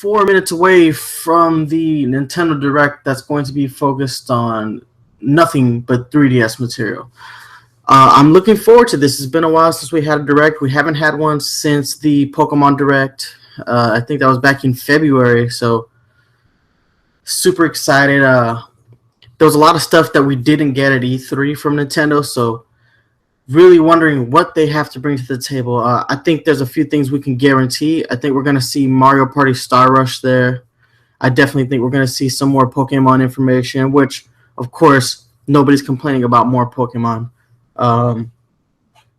4 minutes away from the Nintendo Direct that's going to be focused on nothing but 3DS material. I'm looking forward to this. It's been a while since we had a Direct. We haven't had one since the Pokemon Direct. I think that was back in February, so super excited. There was a lot of stuff that we didn't get at E3 from Nintendo, so really wondering what they have to bring to the table. I think there's a few things we can guarantee. I think we're going to see Mario Party Star Rush there. I definitely think we're going to see some more Pokemon information, which, of course, nobody's complaining about more Pokemon.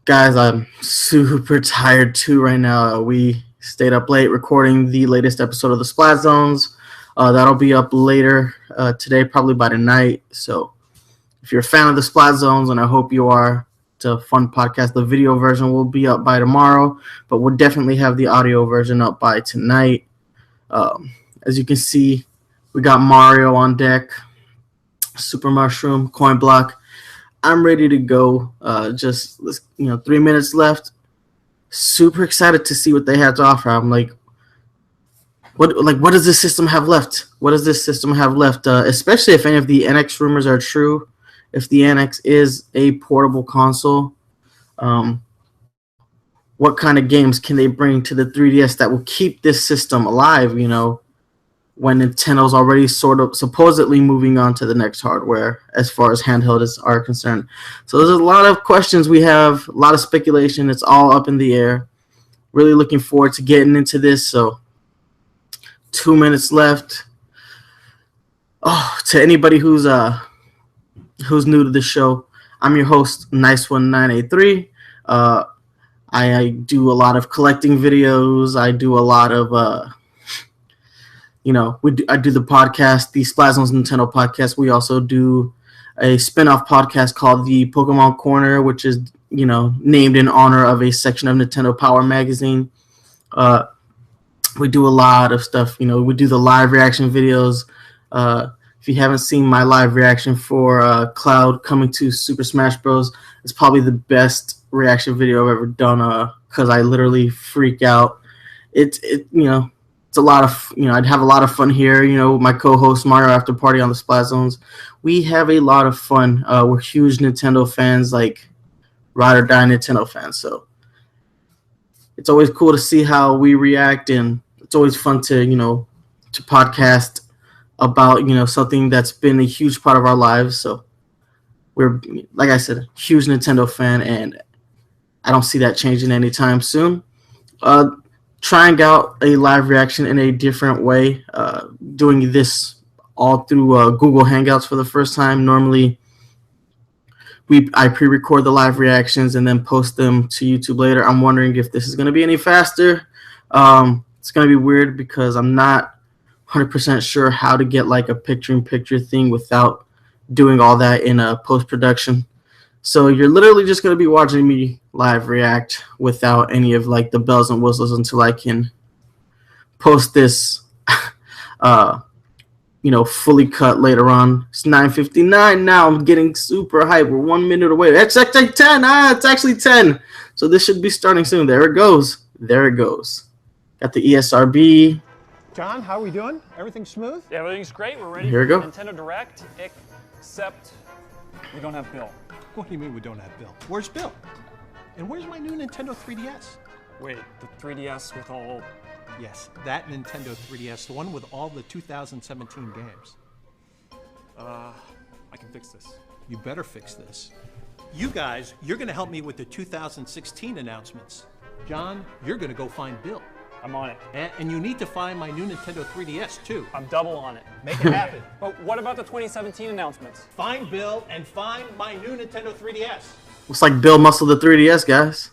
Guys, I'm super tired too right now. We stayed up late recording the latest episode of the Splat Zones. That'll be up later today, probably by tonight. So if you're a fan of the Splat Zones, and I hope you are, it's a fun podcast. The video version will be up by tomorrow, but we'll definitely have the audio version up by tonight. As you can see, we got Mario on deck, Super Mushroom, Coin Block. I'm ready to go. Just 3 minutes left. Super excited to see what they have to offer. I'm like, what does this system have left? What does this system have left? Especially if any of the NX rumors are true. If the NX is a portable console, what kind of games can they bring to the 3DS that will keep this system alive, when Nintendo's already sort of supposedly moving on to the next hardware as far as handhelds are concerned. So there's a lot of questions we have, a lot of speculation. It's all up in the air. Really looking forward to getting into this. So 2 minutes left. Oh, to anybody who's new to the show, I'm your host, Nice1983. I do a lot of collecting videos. I do a lot of, I do the podcast, the Splat Zones Nintendo podcast. We also do a spin-off podcast called the Pokemon Corner, which is, named in honor of a section of Nintendo Power magazine. We do a lot of stuff. We do the live reaction videos. If you haven't seen my live reaction for Cloud coming to Super Smash Bros., it's probably the best reaction video I've ever done because I literally freak out. It's a lot of, I'd have a lot of fun here, with my co-host Mario After Party on the Splat Zones. We have a lot of fun. We're huge Nintendo fans, like ride or die Nintendo fans. So it's always cool to see how we react, and it's always fun to, to podcast about, something that's been a huge part of our lives. So we're, like I said, a huge Nintendo fan, and I don't see that changing anytime soon. Trying out a live reaction in a different way, doing this all through Google Hangouts for the first time. Normally, I pre-record the live reactions and then post them to YouTube later. I'm wondering if this is going to be any faster. It's going to be weird because I'm not 100% sure how to get like a picture-in-picture thing without doing all that in a post-production. So you're literally just going to be watching me live react without any of like the bells and whistles until I can post this, fully cut later on. It's 9:59 now. I'm getting super hyped. We're 1 minute away. It's actually 10. It's actually 10. So this should be starting soon. There it goes. There it goes. Got the ESRB. John, how are we doing? Everything smooth? Yeah, everything's great. We're ready Here for we go. Nintendo Direct, except we don't have Bill. What do you mean we don't have Bill? Where's Bill? And where's my new Nintendo 3DS? Wait, the 3DS with all... Yes, that Nintendo 3DS, the one with all the 2017 games. I can fix this. You better fix this. You guys, you're going to help me with the 2016 announcements. John, you're going to go find Bill. I'm on it. And you need to find my new Nintendo 3DS, too. I'm double on it. Make it happen. But what about the 2017 announcements? Find Bill and find my new Nintendo 3DS. Looks like Bill muscled the 3DS, guys.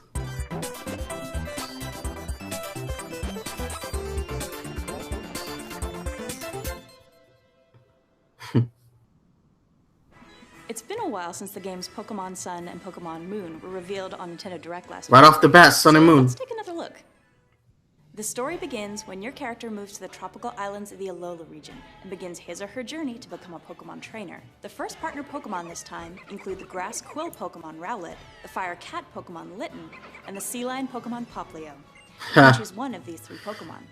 It's been a while since the games Pokemon Sun and Pokemon Moon were revealed on Nintendo Direct last Right week. off the bat, Sun and Moon. Let's take another look. The story begins when your character moves to the tropical islands of the Alola region and begins his or her journey to become a Pokemon trainer. The first partner Pokemon this time include the grass quill Pokemon Rowlet, the fire cat Pokemon Litten, and the sea lion Pokemon Poplio. You can choose one of these three Pokemon.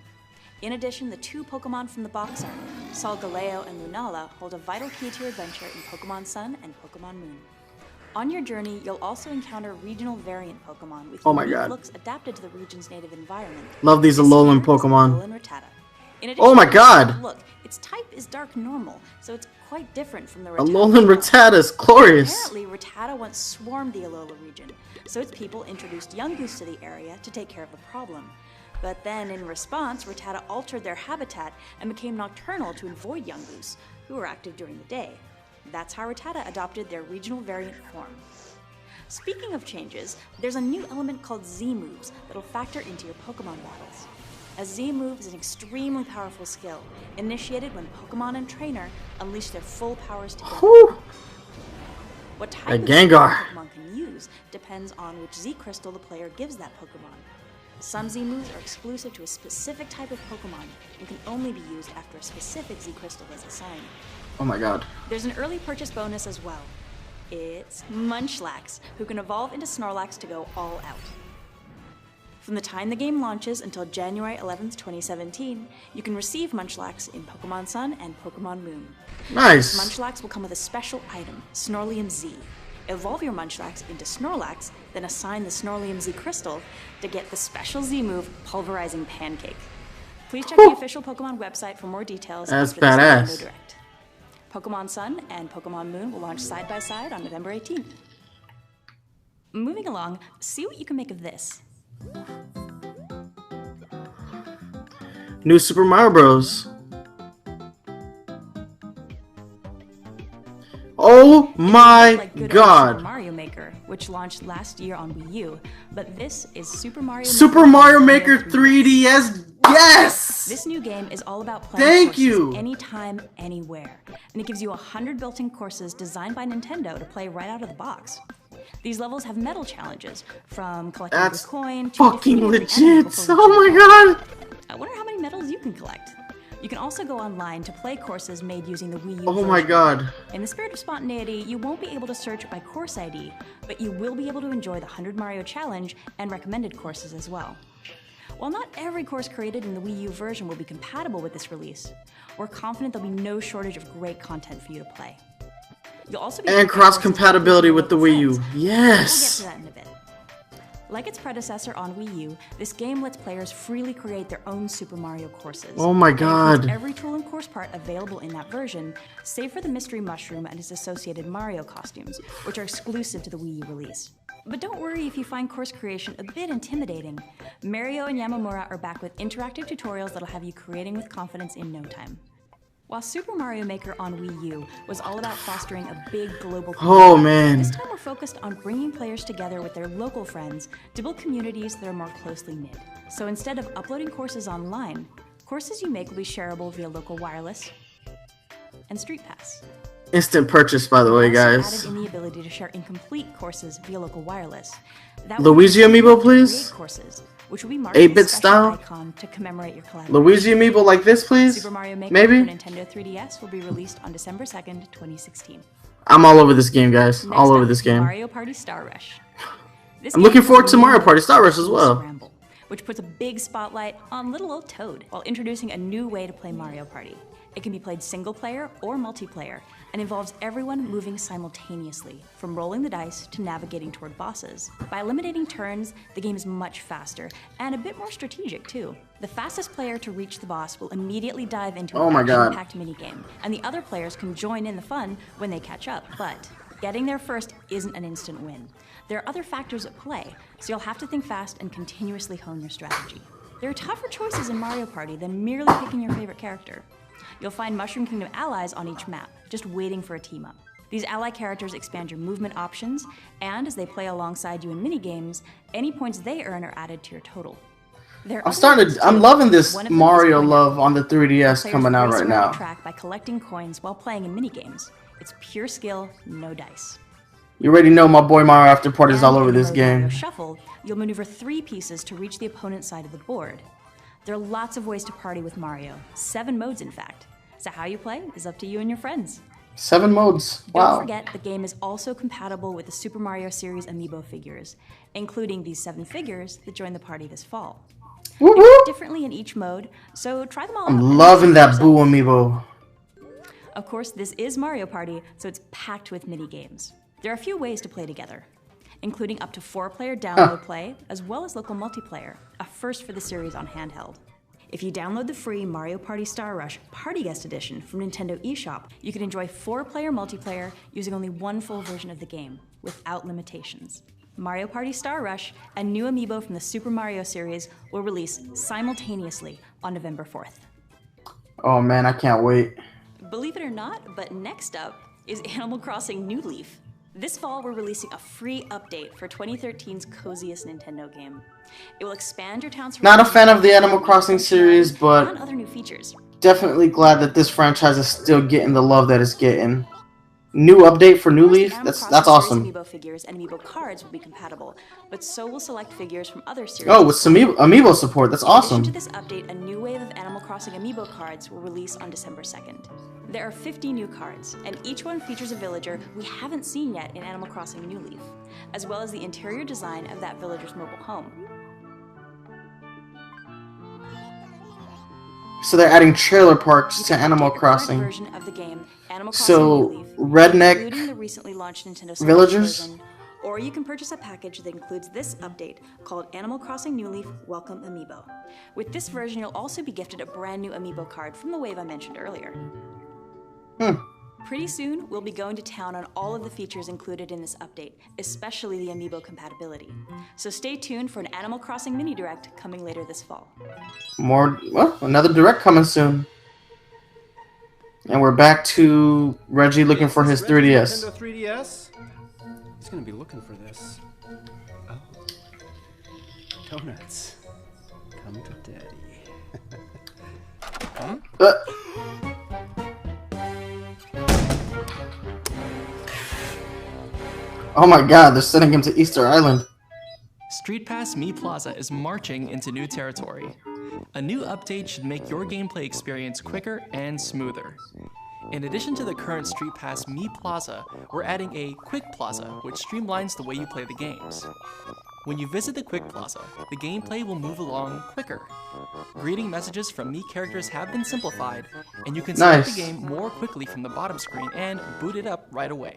In addition, the 2 Pokemon from the box art, Solgaleo and Lunala, hold a vital key to your adventure in Pokemon Sun and Pokemon Moon. On your journey, you'll also encounter regional variant Pokemon with unique looks adapted to the region's native environment. Love these Alolan Pokemon. Alolan Rattata. In addition, Oh my god! Look, its type is dark normal, so it's quite different from the Rattata. Alolan Rattata is glorious. Apparently, Rattata once swarmed the Alola region, so its people introduced Yungoos to the area to take care of the problem. But then, in response, Rattata altered their habitat and became nocturnal to avoid Yungoos, who were active during the day. That's how Rattata adopted their regional variant form. Speaking of changes, there's a new element called Z-moves that'll factor into your Pokemon battles. A Z-move is an extremely powerful skill, initiated when Pokemon and Trainer unleash their full powers together. Whew. What type of Gengar Pokemon can use depends on which Z-crystal the player gives that Pokemon. Some Z-moves are exclusive to a specific type of Pokemon and can only be used after a specific Z-crystal is assigned. Oh my god. There's an early purchase bonus as well. It's Munchlax, who can evolve into Snorlax to go all out. From the time the game launches until January 11th, 2017, you can receive Munchlax in Pokemon Sun and Pokemon Moon. Nice. Munchlax will come with a special item, Snorlium Z. Evolve your Munchlax into Snorlax, then assign the Snorlium Z crystal to get the special Z move, Pulverizing Pancake. Please check the official Pokemon website for more details. That's after this badass. Nintendo Direct. Pokemon Sun and Pokemon Moon will launch side by side on November 18th. Moving along, see what you can make of this. New Super Mario Bros. Oh my Like good old god. Super Mario Maker, which launched last year on Wii U, but this is Super Mario Maker 3DS. Yes! This new game is all about playing Thank courses you. anytime, anywhere, and it gives you 100 built-in courses designed by Nintendo to play right out of the box. These levels have medal challenges, from collecting That's the coin to fucking defeating every legit. enemy before Oh reaching my the god. goal. I wonder how many medals you can collect. You can also go online to play courses made using the Wii U Oh my version. god. In the spirit of spontaneity, you won't be able to search by course ID, but you will be able to enjoy the 100 Mario Challenge and recommended courses as well. While not every course created in the Wii U version will be compatible with this release, we're confident there'll be no shortage of great content for you to play. You'll also be And cross compatibility with the Wii U. We'll get Yes. to that in a bit. Like its predecessor on Wii U, this game lets players freely create their own Super Mario courses. Oh my It includes god. every tool and course part available in that version, save for the Mystery Mushroom and its associated Mario costumes, which are exclusive to the Wii U release. But don't worry if you find course creation a bit intimidating. Mario and Yamamura are back with interactive tutorials that'll have you creating with confidence in no time. While Super Mario Maker on Wii U was all about fostering a big global Oh community, man. this time we're focused on bringing players together with their local friends to build communities that are more closely knit. So instead of uploading courses online, courses you make will be shareable via local wireless and StreetPass. Instant purchase, by the way, Also guys. added in the ability to share incomplete courses via local wireless. That Luigi way you can amiibo, please? create courses, which will be marked with a 8-bit special style? icon to commemorate your collaboration. Luigi amiibo like this, please? Super Mario Maker Maybe? for Nintendo 3DS will be released on December 2nd, 2016. I'm all over this game, guys. Next All over up, this game. Mario Party Star Rush. This I'm game looking is forward a to new Mario Party Star Rush as cool well. scramble, which puts a big spotlight on little old Toad while introducing a new way to play Mario Party. It can be played single player or multiplayer and involves everyone moving simultaneously, from rolling the dice to navigating toward bosses. By eliminating turns, the game is much faster and a bit more strategic too. The fastest player to reach the boss will immediately dive into Oh an my God. action-packed minigame, and the other players can join in the fun when they catch up. But getting there first isn't an instant win. There are other factors at play, so you'll have to think fast and continuously hone your strategy. There are tougher choices in Mario Party than merely picking your favorite character. You'll find Mushroom Kingdom allies on each map, just waiting for a team up. These ally characters expand your movement options, and as they play alongside you in minigames, any points they earn are added to your total. I'm loving this One of them is Mario coin love out. on the 3DS Players coming out race right around now. the track by collecting coins while playing in minigames. It's pure skill, no dice. You already know my boy Mario After Party's all And over in the this mode Mario game. Shuffle, you'll maneuver 3 pieces to reach the opponent's side of the board. There are lots of ways to party with Mario, 7 modes in fact. So how you play is up to you and your friends. 7 modes. Don't Wow. forget, the game is also compatible with the Super Mario series amiibo figures, including these 7 figures that join the party this fall. Woo They woo! work differently in each mode, so try them all out. I'm and loving see for that yourself. Boo amiibo. Of course, this is Mario Party, so it's packed with mini games. There are a few ways to play together, including up to 4-player download play, as well as local multiplayer, a first for the series on handheld. If you download the free Mario Party Star Rush Party Guest Edition from Nintendo eShop, you can enjoy 4-player multiplayer using only one full version of the game, without limitations. Mario Party Star Rush, a new amiibo from the Super Mario series, will release simultaneously on November 4th. Oh man, I can't wait. Believe it or not, but next up is Animal Crossing New Leaf. This fall, we're releasing a free update for 2013's coziest Nintendo game. It will expand your town's Not a fan of the Animal Crossing series, but and other new features. definitely glad that this franchise is still getting the love that it's getting. New update for New Leaf? Animal That's Crossing awesome. series amiibo figures and amiibo cards will be compatible, but so will select figures from other series. Oh, with some amiibo support. That's In addition awesome. to this update, a new wave of Animal Crossing amiibo cards will release on December 2nd. There are 50 new cards, and each one features a villager we haven't seen yet in Animal Crossing New Leaf, as well as the interior design of that villager's mobile home. So they're adding trailer parks You to can Animal update the current Crossing. version of the game, Animal Crossing So, New Leaf, redneck including the recently launched Nintendo Switch villagers? version, or you can purchase a package that includes this update called Animal Crossing New Leaf Welcome Amiibo. With this version, you'll also be gifted a brand new amiibo card from the wave I mentioned earlier. Pretty soon, we'll be going to town on all of the features included in this update, especially the amiibo compatibility. So stay tuned for an Animal Crossing mini direct coming later this fall. Well, another direct coming soon. And we're back to Reggie looking for his 3DS. Nintendo 3DS? He's gonna be looking for this. Oh. Donuts. Come to daddy. Huh? Oh my god, they're sending him to Easter Island. StreetPass Mii Plaza is marching into new territory. A new update should make your gameplay experience quicker and smoother. In addition to the current StreetPass Mii Plaza, we're adding a Quick Plaza, which streamlines the way you play the games. When you visit the Quick Plaza, the gameplay will move along quicker. Greeting messages from Mii characters have been simplified, and you can select the game more quickly from the bottom screen and boot it up right away.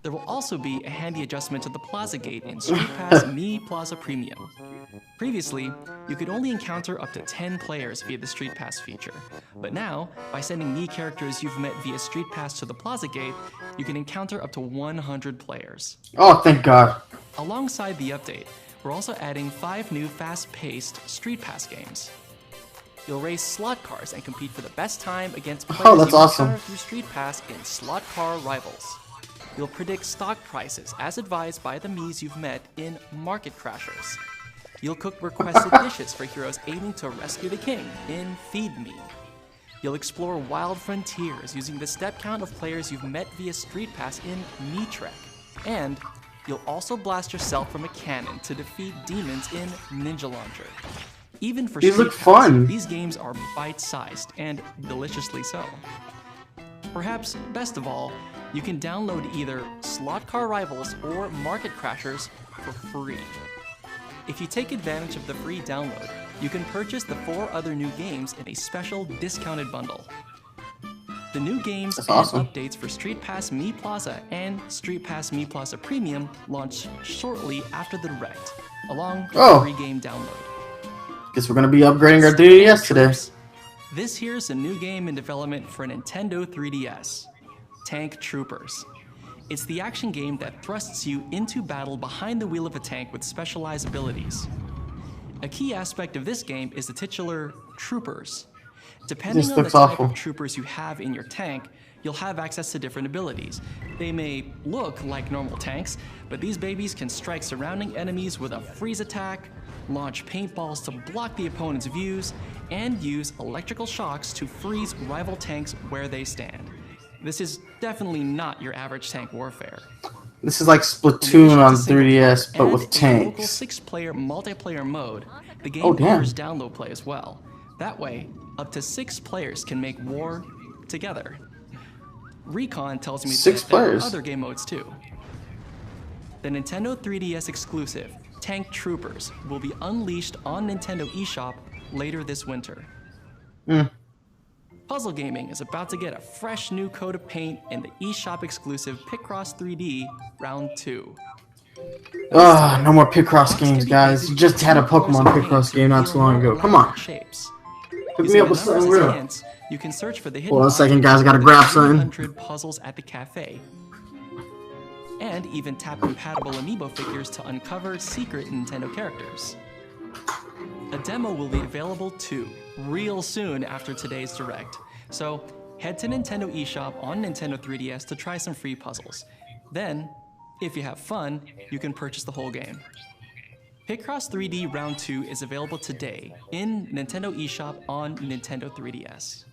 There will also be a handy adjustment to the Plaza Gate in StreetPass Mii Plaza Premium. Previously, you could only encounter up to 10 players via the StreetPass feature, but now, by sending Mii characters you've met via StreetPass to the Plaza Gate, you can encounter up to 100 players. Oh, thank god. Alongside the update, we're also adding 5 new fast-paced StreetPass games. You'll race slot cars and compete for the best time against players that's you awesome. encounter through StreetPass in Slot Car Rivals. You'll predict stock prices as advised by the Miis you've met in Market Crashers. You'll cook requested dishes for heroes aiming to rescue the king in Feed Me. You'll explore wild frontiers using the step count of players you've met via StreetPass in Mii Trek. And you'll also blast yourself from a cannon to defeat demons in Ninja Launcher. Even for These look StreetPass, fun. these games are bite-sized and deliciously so. Perhaps best of all, you can download either Slot Car Rivals or Market Crashers for free. If you take advantage of the free download, you can purchase the 4 other new games in a special discounted bundle. The new games and awesome. updates for StreetPass Mii Plaza and StreetPass Mii Plaza Premium launch shortly after the direct, along with a free game download. Guess we're gonna be upgrading our 3DS today. This here's a new game in development for Nintendo 3DS, Tank Troopers. It's the action game that thrusts you into battle behind the wheel of a tank with specialized abilities. A key aspect of this game is the titular Troopers. Depending on the type of troopers you have in your tank, you'll have access to different abilities. They may look like normal tanks, but these babies can strike surrounding enemies with a freeze attack, launch paintballs to block the opponent's views, and use electrical shocks to freeze rival tanks where they stand. This is definitely not your average tank warfare. This is like Splatoon on 3DS, but with tanks. In a local tanks. 6-player multiplayer mode, the game Oh, damn. offers download play as well. That way, up to 6 players can make war together. Recon tells me 6 that there are players. other game modes too. The Nintendo 3DS exclusive Tank Troopers will be unleashed on Nintendo eShop later this winter. Puzzle gaming is about to get a fresh new coat of paint in the eShop exclusive Picross 3D Round 2. Ugh, no more Picross games, guys. You just had a Pokemon Picross game not too long ago. Come on. Hook me up with something real. You can search for the hidden Hold on a second, guys. I gotta grab something. 100 puzzles at the cafe. And even tap compatible amiibo figures to uncover secret Nintendo characters. A demo will be available too, real soon after today's Direct. So head to Nintendo eShop on Nintendo 3DS to try some free puzzles. Then, if you have fun, you can purchase the whole game. Picross 3D Round 2 is available today in Nintendo eShop on Nintendo 3DS.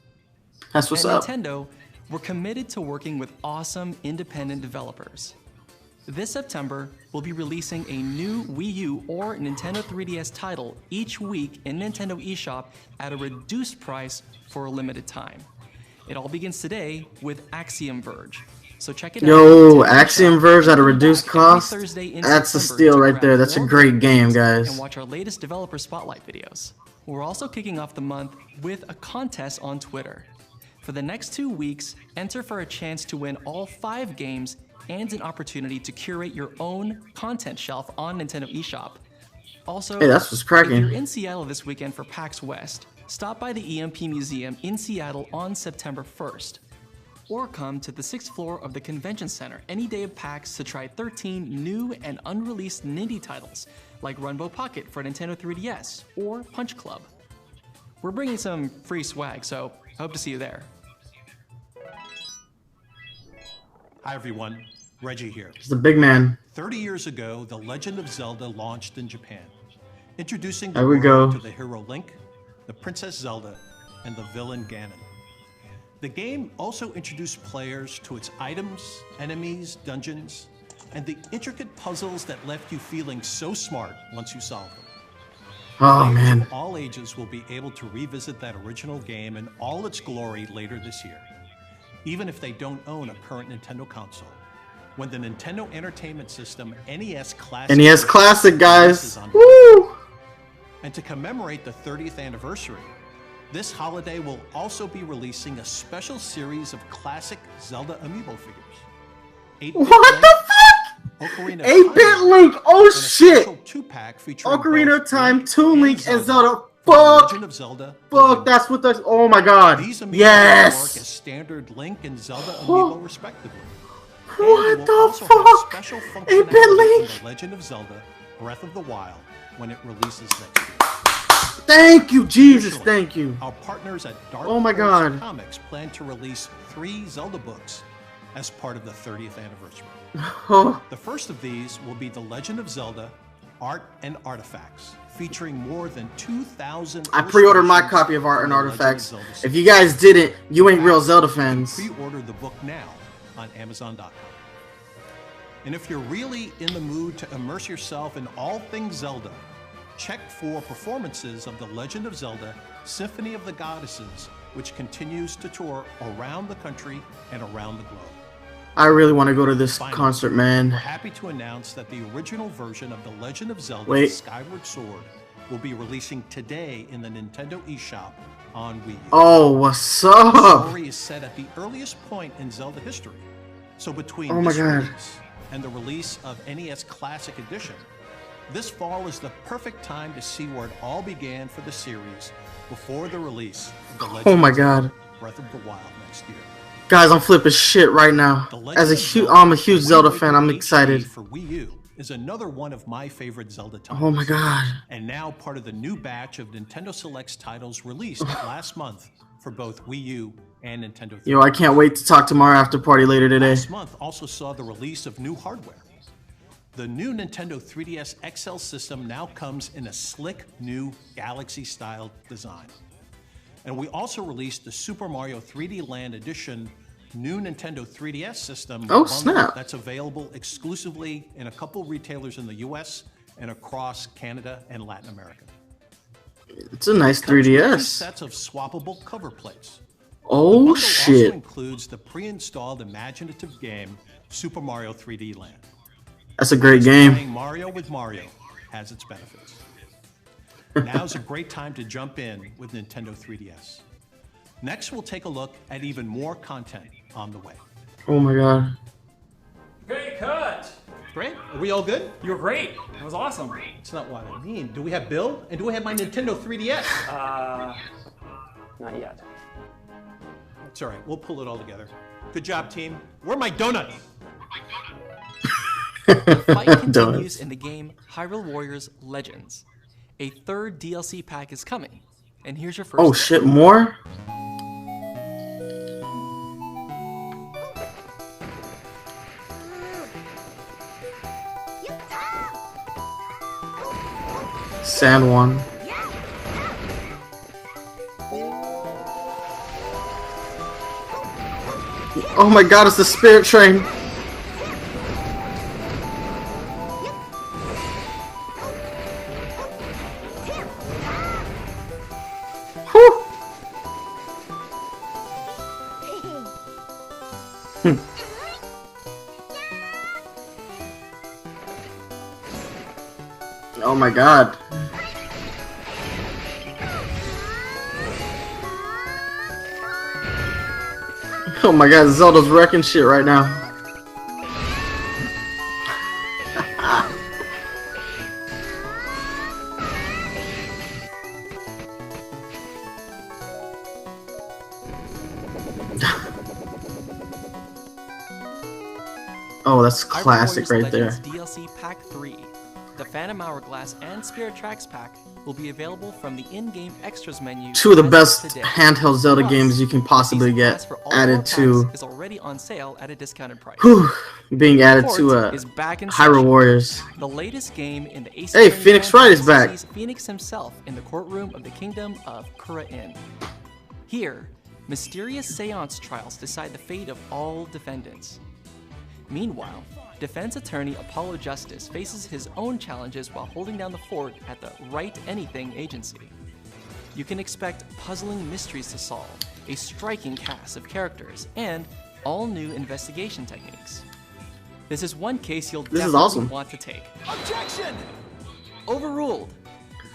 That's what's up. At Nintendo, we're committed to working with awesome independent developers. This September, we'll be releasing a new Wii U or Nintendo 3DS title each week in Nintendo eShop at a reduced price for a limited time. It all begins today with Axiom Verge. So check it out. Yo, Axiom Verge at a reduced cost? That's a steal right there. That's a great game, guys. And watch our latest developer spotlight videos. We're also kicking off the month with a contest on Twitter. For the next 2 weeks, enter for a chance to win all 5 games and an opportunity to curate your own content shelf on Nintendo eShop. Also, hey, that's what's cracking. If you're in Seattle this weekend for PAX West, stop by the EMP Museum in Seattle on September 1st. Or come to the 6th floor of the Convention Center any day of PAX to try 13 new and unreleased Nindie titles, like Runbow Pocket for Nintendo 3DS or Punch Club. We're bringing some free swag, so hope to see you there. Hi everyone, Reggie here. It's the big man. 30 years ago, The Legend of Zelda launched in Japan, introducing the There we go. world to the hero Link, the Princess Zelda, and the villain Ganon. The game also introduced players to its items, enemies, dungeons, and the intricate puzzles that left you feeling so smart once you solved them. Oh, Players man. of all ages will be able to revisit that original game in all its glory later this year, even if they don't own a current Nintendo console. When the Nintendo Entertainment System NES Classic NES Classic, guys. releases on Woo! And to commemorate the 30th anniversary, this holiday will also be releasing a special series of classic Zelda amiibo figures. What the fuck? 8-bit Link. Oh shit. 2-pack featuring Ocarina both of Time, Link Toon Link, and Zelda. from The Fuck. Legend of Zelda. Fuck. That's what the. Oh my god. These amiibo work as Yes. standard Link and Zelda amiibo respectively. What And will the also have fuck? special 8-bit functionality Link. from The Legend of Zelda: Breath of the Wild when it releases next year. Thank you, Jesus. Thank you. Our partners at Dark Oh my Horse God. Comics plan to release 3 Zelda books as part of the 30th anniversary. Oh, The first of these will be The Legend of Zelda: Art and Artifacts, featuring more than 2,000 I pre-ordered my illustrations copy of Art and from the Legend of Artifacts. Zelda If series. you guys didn't, you ain't real Zelda fans. Pre-order the book now on Amazon.com. And if you're really in the mood to immerse yourself in all things Zelda, check for performances of The Legend of Zelda: Symphony of the Goddesses, which continues to tour around the country and around the globe. I really want to go to this Finally, concert, We're man. happy to announce that the original version of The Legend of Zelda: Wait. Skyward Sword will be releasing today in the Nintendo eShop on Wii U. Oh, what's The up? story is set at the earliest point in Zelda history. So between Oh my this God. release and the release of NES Classic Edition, this fall is the perfect time to see where it all began for the series before the release of The Legend Oh my of Zelda: God. Breath of the Wild next year. Guys, I'm flipping shit right now. The Legend As a of huge, Zelda: I'm a huge Wind Zelda Waker fan. I'm HD excited. For Wii U is another one of my favorite Zelda titles. Oh my god. And now part of the new batch of Nintendo Selects titles released last month for both Wii U and Nintendo 3DS. Yo, I can't wait to talk to Mario after party later today. Last month also saw the release of new hardware. The new Nintendo 3DS XL system now comes in a slick new Galaxy-style design. And we also released the Super Mario 3D Land Edition new Nintendo 3DS system Oh, bundle snap. that's available exclusively in a couple retailers in the US and across Canada and Latin America. It's a nice Comes with 2 3DS. sets of swappable cover plates. Oh Bundle also shit. includes the pre-installed imaginative game Super Mario 3D Land. That's a great Playing game. Mario with Mario, has its benefits. Now's a great time to jump in with Nintendo 3DS. Next, we'll take a look at even more content on the way. Oh my god. Great cut! Great. Are we all good? You were great. That was awesome. That's not what I mean. Do we have Bill? And do we have my Nintendo 3DS? Not yet. It's all right. We'll pull it all together. Good job, team. Where are my donuts? The fight continues Donuts. in the game Hyrule Warriors Legends. A third DLC pack is coming, and here's your first. Oh look. shit, more? Sand one. Oh my god, it's the spirit train. Whew. Oh my god. Oh my god, Zelda's wrecking shit right now. Oh, that's Hyrule classic Warriors right there. Legends DLC Pack 3. The Phantom Hourglass and Spirit Tracks pack will be available from the in-game extras menu. Two of the as best today. handheld Zelda Plus, games you can possibly Season Pass get for all four added to, packs is already on sale at a discounted price. whew, being added Port to is back in Hyrule session. Warriors. The latest game in the Ace Hey, Attorney Phoenix franchise Wright is back. sees Phoenix himself in the courtroom of the Kingdom of Kura-In. Here, mysterious seance trials decide the fate of all defendants. Meanwhile, defense attorney Apollo Justice faces his own challenges while holding down the fort at the Wright Anything agency. You can expect puzzling mysteries to solve, a striking cast of characters, and all new investigation techniques. This is one case you'll This is definitely awesome. want to take. Objection! Overruled!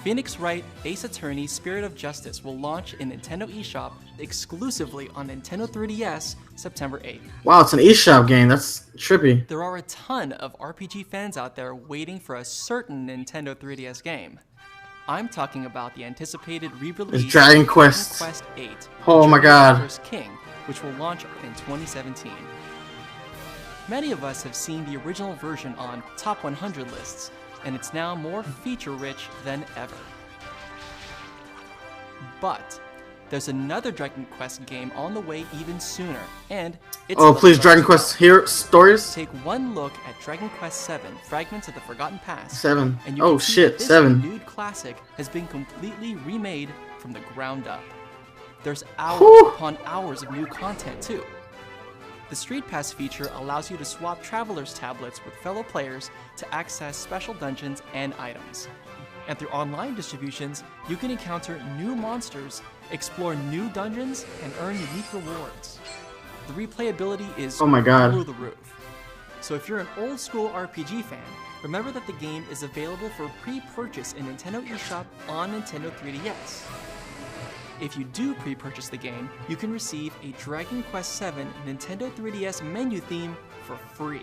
Phoenix Wright Ace Attorney Spirit of Justice will launch in Nintendo eShop exclusively on Nintendo 3DS September 8th. Wow, it's an eShop game. That's trippy. There are a ton of RPG fans out there waiting for a certain Nintendo 3DS game. I'm talking about the anticipated re-release It's Dragon of Quest. Quest VIII. Oh my god. First King, which will launch in 2017. Many of us have seen the original version on top 100 lists, and it's now more feature-rich than ever. But there's another Dragon Quest game on the way even sooner, and it's Oh, the please, first Dragon Quest here stories? Take one look at Dragon Quest VII, Fragments of the Forgotten Past. 7. And you Oh can see shit, that this 7. renewed classic has been completely remade from the ground up. There's hours Whew. upon hours of new content too. The StreetPass feature allows you to swap travelers' tablets with fellow players to access special dungeons and items. And through online distributions, you can encounter new monsters, explore new dungeons, and earn unique rewards. The replayability is Oh my god. through the roof. So if you're an old school RPG fan, remember that the game is available for pre-purchase in Nintendo eShop on Nintendo 3DS. If you do pre-purchase the game, you can receive a Dragon Quest VII Nintendo 3DS menu theme for free.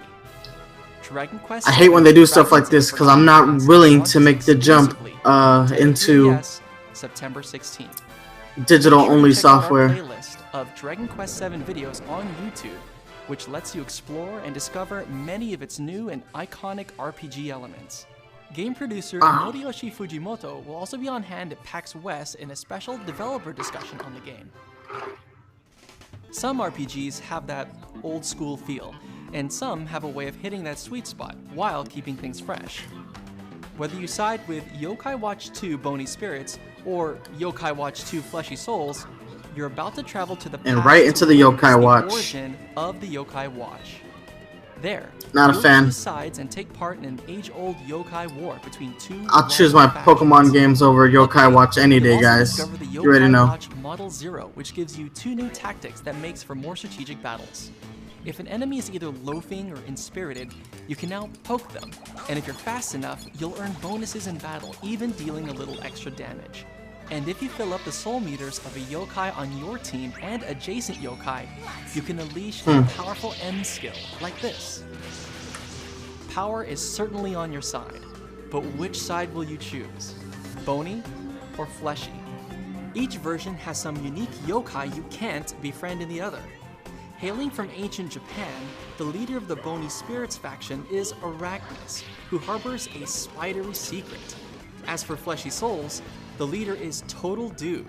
Dragon Quest I hate when they do stuff like Fragments of this the because I'm Forgotten not Past willing launches to make the jump exclusively on Nintendo into 3DS, September 16th. digital Be sure to only check out our software. playlist of Dragon Quest VII videos on YouTube, which lets you explore and discover many of its new and iconic RPG elements. Game producer Noriyoshi Fujimoto will also be on hand at PAX West in a special developer discussion on the game. Some RPGs have that old school feel, and some have a way of hitting that sweet spot while keeping things fresh. Whether you side with Yokai Watch 2 Bony Spirits or Yokai Watch 2 Fleshy Souls, you're about to travel to the And past right to into the witness Yokai Watch. origin of the Yokai Watch. There, Not a you'll fan. choose sides and take part in an age-old yokai war between two I'll choose my rival Pokemon factions. games over Yokai Watch any You'll day, also guys. discover the You already Yokai know. Watch Model 0, which gives you two new tactics that makes for more strategic battles. If an enemy is either loafing or inspirited, you can now poke them, and if you're fast enough, you'll earn bonuses in battle, even dealing a little extra damage. And if you fill up the soul meters of a yokai on your team and adjacent yokai, you can unleash a powerful M skill, like this. Power is certainly on your side, but which side will you choose? Bony or fleshy? Each version has some unique yokai you can't befriend in the other. Hailing from ancient Japan, the leader of the Bony Spirits faction is Arachnus, who harbors a spidery secret. As for fleshy souls, the leader is Total Dude,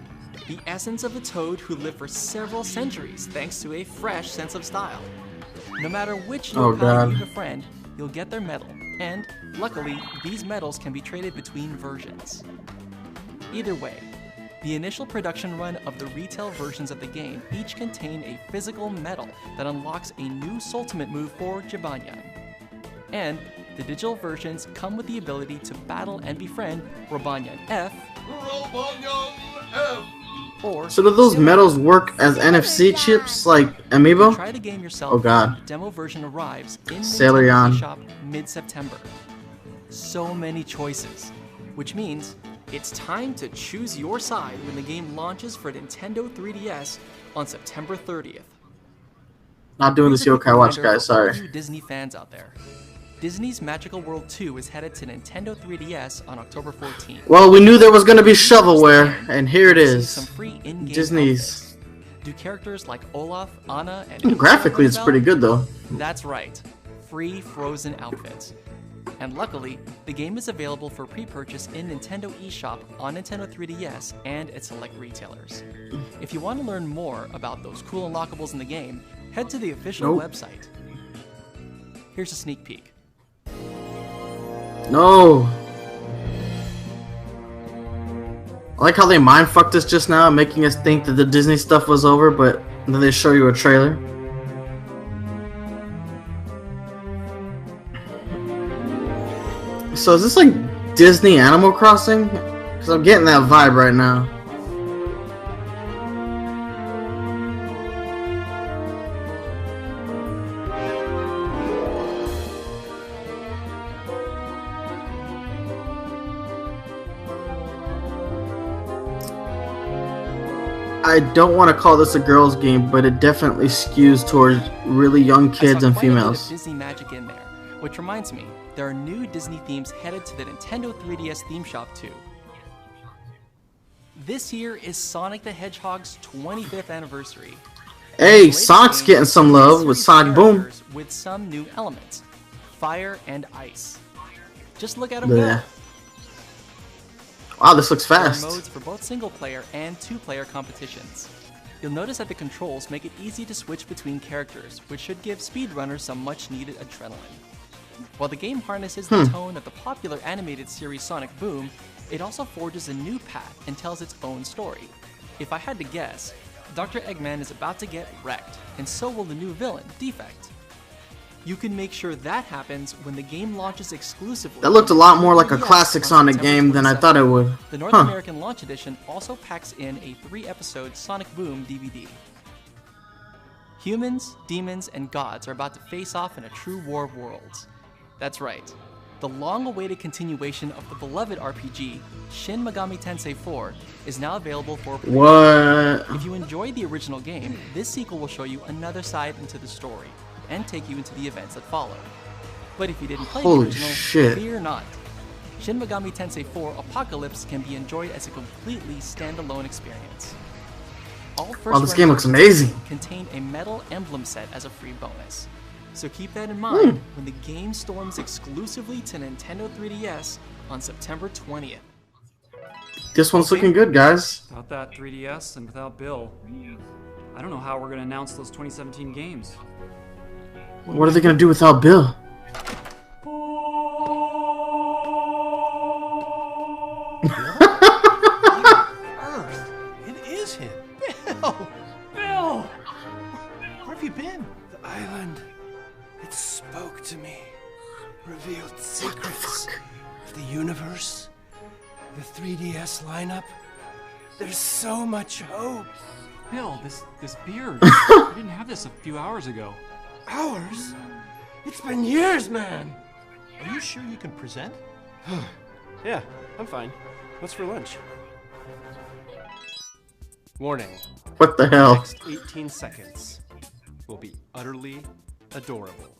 the essence of a toad who lived for several centuries thanks to a fresh sense of style. No matter which yokai you befriend, you'll get their medal, and luckily, these medals can be traded between versions. Either way, the initial production run of the retail versions of the game each contain a physical medal that unlocks a new Soultimate move for Jibanyan. And the digital versions come with the ability to battle and befriend Robanyan F, or So do those medals work as NFC chips like Amiibo? try the game yourself. Oh god. The demo version arrives in Sailor Nintendo Yan. eShop mid-September. So many choices, which means it's time to choose your side when the game launches for Nintendo 3DS on September 30th. Not doing this Here's a quick yokai watch, reminder guys. for all Sorry. you Disney fans out there. Disney's Magical World 2 is headed to Nintendo 3DS on October 14th. Well, we knew there was gonna be shovelware, and here it is. Some free in-game Disney's. outfits. Do characters like Olaf, Anna, and Graphically, it's pretty good though. That's right, free Frozen outfits. And luckily, the game is available for pre-purchase in Nintendo eShop on Nintendo 3DS and at select retailers. If you want to learn more about those cool unlockables in the game, head to the official website. Here's a sneak peek. No. I like how they mind fucked us just now, making us think that the Disney stuff was over, but then they show you a trailer. So is this like Disney Animal Crossing? Because I'm getting that vibe right now. I don't want to call this a girls' game, but it definitely skews towards really young kids and I saw quite a bit of females. Disney magic in there, which reminds me, there are new Disney themes headed to the Nintendo 3DS theme shop too. This year is Sonic the Hedgehog's 25th anniversary. Hey, The latest Sonic's game getting some love features with Sonic Boom. characters with some new elements, fire and ice. Just look at them Bleh. go. Wow, this looks There are fast. modes for both single-player and two-player competitions. You'll notice that the controls make it easy to switch between characters, which should give speedrunners some much-needed adrenaline. While the game harnesses the tone of the popular animated series Sonic Boom, it also forges a new path and tells its own story. If I had to guess, Dr. Eggman is about to get wrecked, and so will the new villain, Defect. You can make sure that happens when the game launches exclusively. That looked a lot more like a 3DS classic on Sonic September game than I 27th. thought it would. The North Huh. American launch edition also packs in a 3-episode Sonic Boom DVD. Humans, demons, and gods are about to face off in a true war of worlds. That's right. The long-awaited continuation of the beloved RPG, Shin Megami Tensei 4, is now available for pre-order. What? If you enjoyed the original game, this sequel will show you another side into the story and take you into the events that follow. But if you didn't play the Holy original, shit. fear not. Shin Megami Tensei 4 Apocalypse can be enjoyed as a completely standalone experience. All first Wow, this game looks amazing. contain a metal emblem set as a free bonus. So keep that in mind when the game storms exclusively to Nintendo 3DS on September 20th. This one's looking good, guys. Without that 3DS and without Bill, I don't know how we're gonna announce those 2017 games. What are they gonna do without Bill? Earth, it is him. Bill! Bill! Where have you been? The island, it spoke to me, revealed secrets of the universe, the 3DS lineup. There's so much hope. Bill, this beard. You didn't have this a few hours ago. Hours? It's been years, man! Are you sure you can present? Yeah, I'm fine. What's for lunch? Warning. What the hell? Next 18 seconds will be utterly adorable.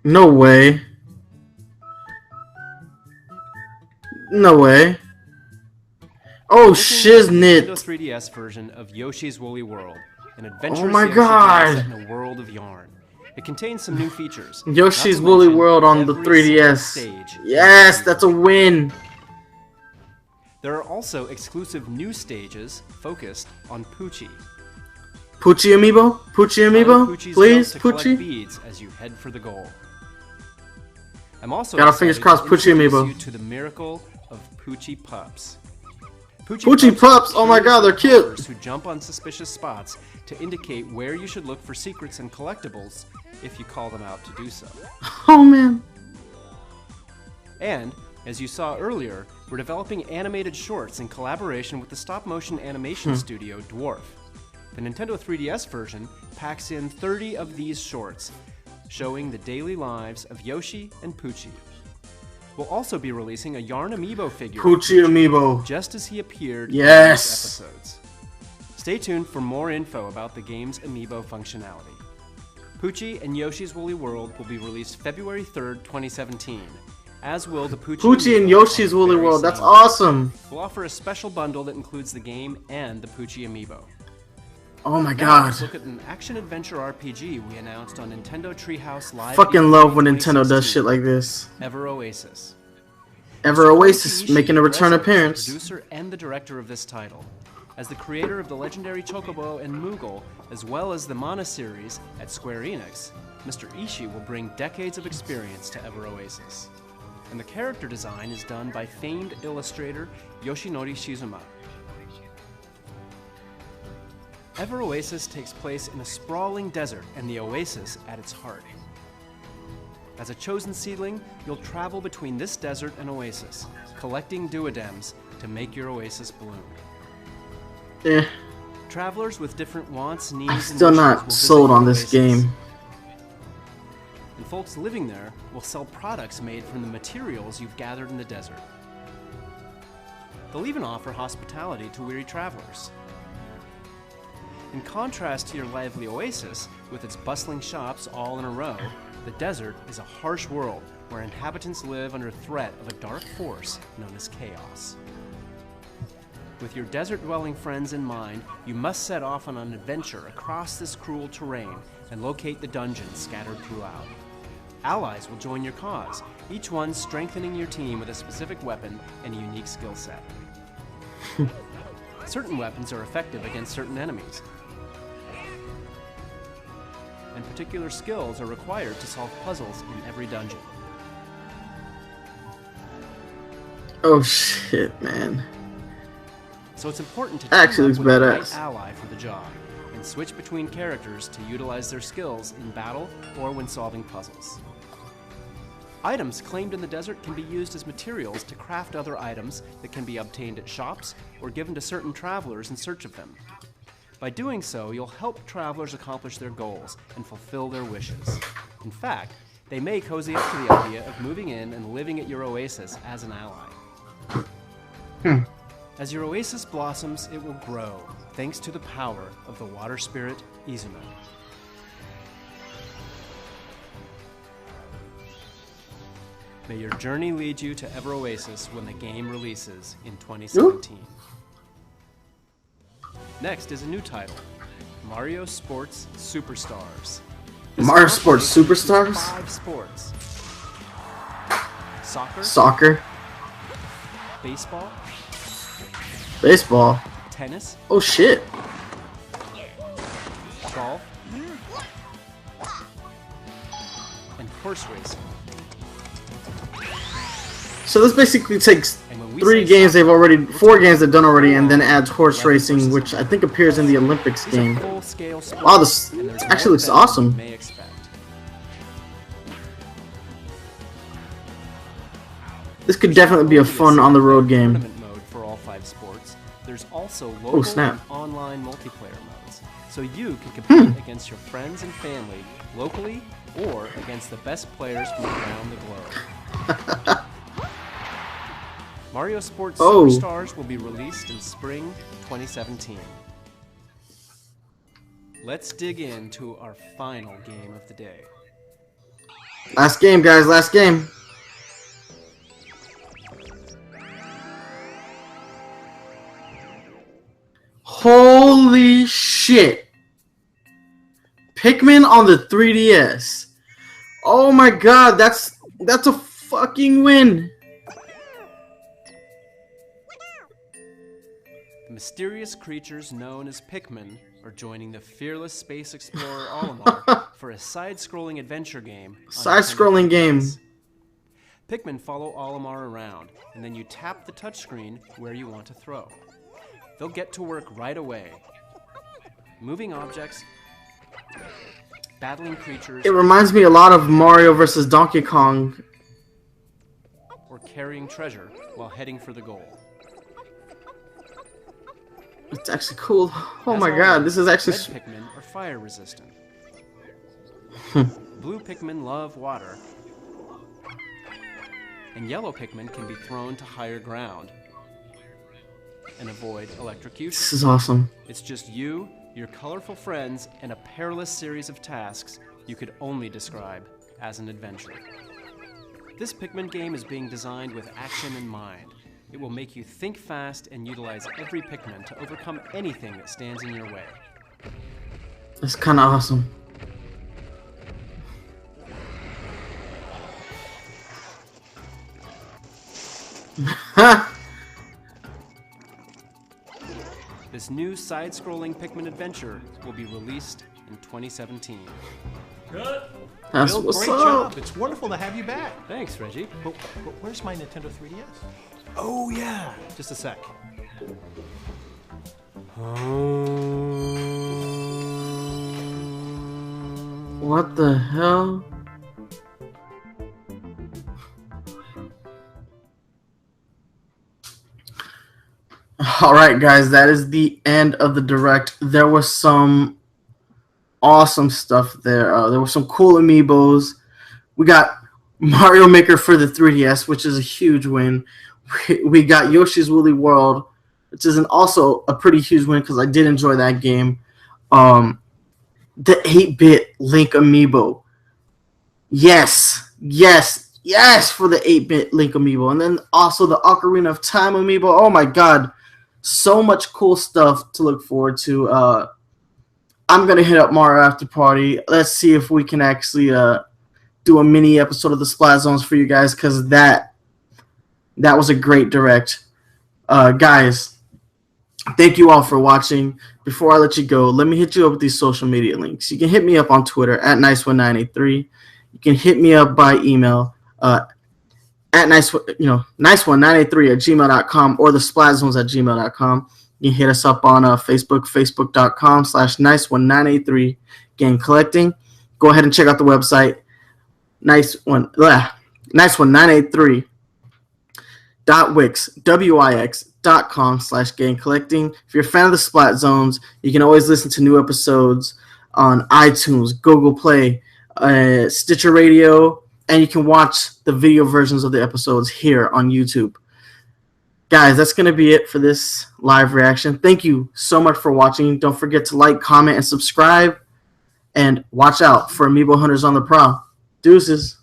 No way. No way. Oh, shiznit. Nintendo 3DS version of Yoshi's Woolly World, an adventurous Oh my Yoshi God. game set in a world of yarn. It contains some new features. Yoshi's not to Woolly mention World on the every 3DS. single stage. Yes, that's a win. There are also exclusive new stages focused on Poochie. Poochie amiibo? Poochie Find amiibo? Poochie's Please, belt to collect Poochie? beads as you head for the goal. I'm also Got our fingers excited crossed, to Poochie introduce amiibo. you to the miracle of Poochie Pups. Poochie Pups, oh my God, they're cute. Who jump on suspicious spots to indicate where you should look for secrets and collectibles if you call them out to do so. Oh man. And, as you saw earlier, we're developing animated shorts in collaboration with the stop-motion animation studio Dwarf. The Nintendo 3DS version packs in 30 of these shorts, showing the daily lives of Yoshi and Poochie. We'll also be releasing a Yarn Amiibo figure, Poochie amiibo. just as he appeared Yes. in these episodes. Stay tuned for more info about the game's Amiibo functionality. Poochie and Yoshi's Woolly World will be released February 3rd, 2017, as will the Poochie Poochie and Amiibo Yoshi's on the Woolly very World. That's same awesome. day. We'll offer a special bundle that includes the game and the Poochie Amiibo. Oh my Now, God. let's look at an action-adventure RPG we announced on Nintendo Treehouse Live. Fucking love when Nintendo 2016, does shit like this. Ever Oasis. Ever Oasis making a return appearance. The producer and the director of this title. As the creator of the legendary Chocobo and Moogle, as well as the Mana series at Square Enix, Mr. Ishii will bring decades of experience to Ever Oasis. And the character design is done by famed illustrator Yoshinori Shizuma. Ever Oasis takes place in a sprawling desert and the oasis at its heart. As a chosen seedling, you'll travel between this desert and oasis, collecting duodems to make your oasis bloom. Eh, Travelers with different wants, needs, I'm and still wishes will not visit sold your on this oasis. game. And folks living there will sell products made from the materials you've gathered in the desert. They'll even offer hospitality to weary travelers. In contrast to your lively oasis, with its bustling shops all in a row, the desert is a harsh world where inhabitants live under threat of a dark force known as chaos. With your desert-dwelling friends in mind, you must set off on an adventure across this cruel terrain and locate the dungeons scattered throughout. Allies will join your cause, each one strengthening your team with a specific weapon and a unique skill set. Certain weapons are effective against certain enemies, and particular skills are required to solve puzzles in every dungeon. Oh shit, man. So it's important to Actually team looks up with the right badass. ally for the job, and switch between characters to utilize their skills in battle or when solving puzzles. Items claimed in the desert can be used as materials to craft other items that can be obtained at shops or given to certain travelers in search of them. By doing so, you'll help travelers accomplish their goals and fulfill their wishes. In fact, they may cozy up to the idea of moving in and living at your oasis as an ally. As your oasis blossoms, it will grow, thanks to the power of the water spirit Izuna. May your journey lead you to Ever Oasis when the game releases in 2017. Next is a new title, Mario Sports Superstars. This Mario Sports update includes Superstars? 5 sports. Soccer, Soccer, baseball, baseball. tennis, Oh shit. golf, and horse racing. So this basically takes And when we 3 say games soccer, they've already, we're 4 talking games they've done already, and then full-on adds horse 11 racing, versus which I 11. think appears in the Olympics These are game. full-scale sports, Wow, this and there's actually more looks to them than awesome. you may expect. This could definitely be a fun on the road game. Tournament mode for all 5 sports. There's also local snap. and online multiplayer modes. so you can compete against your friends and family locally or against the best players from around the globe. Mario Sports Superstars will be released in spring 2017. Let's dig into our final game of the day. Last game, guys. Last game. Holy shit. Pikmin on the 3DS. Oh my god, that's a fucking win. The mysterious creatures known as Pikmin are joining the fearless space explorer Olimar for a side-scrolling adventure game. Side-scrolling game. Pikmin follow Olimar around, and then you tap the touchscreen where you want to throw. They'll get to work right away. Moving objects, battling creatures. It reminds me a lot of Mario vs. Donkey Kong. Or carrying treasure while heading for the goal. It's actually cool. Oh my god, this is actually... Red Pikmin are fire resistant. Blue Pikmin love water. And yellow Pikmin can be thrown to higher ground and avoid electrocution. This is awesome. It's just you, your colorful friends, and a perilous series of tasks you could only describe as an adventure. This Pikmin game is being designed with action in mind. It will make you think fast and utilize every Pikmin to overcome anything that stands in your way. That's kind of awesome. This new side-scrolling Pikmin adventure will be released in 2017. Good. That's Bill, what's great up. job. It's wonderful to have you back. Thanks, Reggie. But where's my Nintendo 3DS? Oh, yeah. Just a sec. What the hell? Alright guys, that is the end of the Direct. There was some awesome stuff there. There were some cool amiibos. We got Mario Maker for the 3DS, which is a huge win. We got Yoshi's Woolly World, which is also a pretty huge win because I did enjoy that game. The 8-bit Link amiibo. Yes, yes, yes for the 8-bit Link amiibo. And then also the Ocarina of Time amiibo. Oh my god. So much cool stuff to look forward to. I'm going to hit up Mario After Party. Let's see if we can actually do a mini episode of the Splat Zones for you guys, because that was a great Direct. Guys, thank you all for watching. Before I let you go, let me hit you up with these social media links. You can hit me up on Twitter at Nice1983. You can hit me up by email at nice1983@gmail.com or the splatzones@gmail.com. You can hit us up on Facebook, facebook.com/nice1983 game collecting. Go ahead and check out the website, nice1983.wix.com/game collecting. If you're a fan of the Splat Zones, you can always listen to new episodes on iTunes, Google Play, Stitcher Radio, and you can watch the video versions of the episodes here on YouTube. Guys, that's going to be it for this live reaction. Thank you so much for watching. Don't forget to like, comment, and subscribe. And watch out for Amiibo Hunters on the Prowl. Deuces.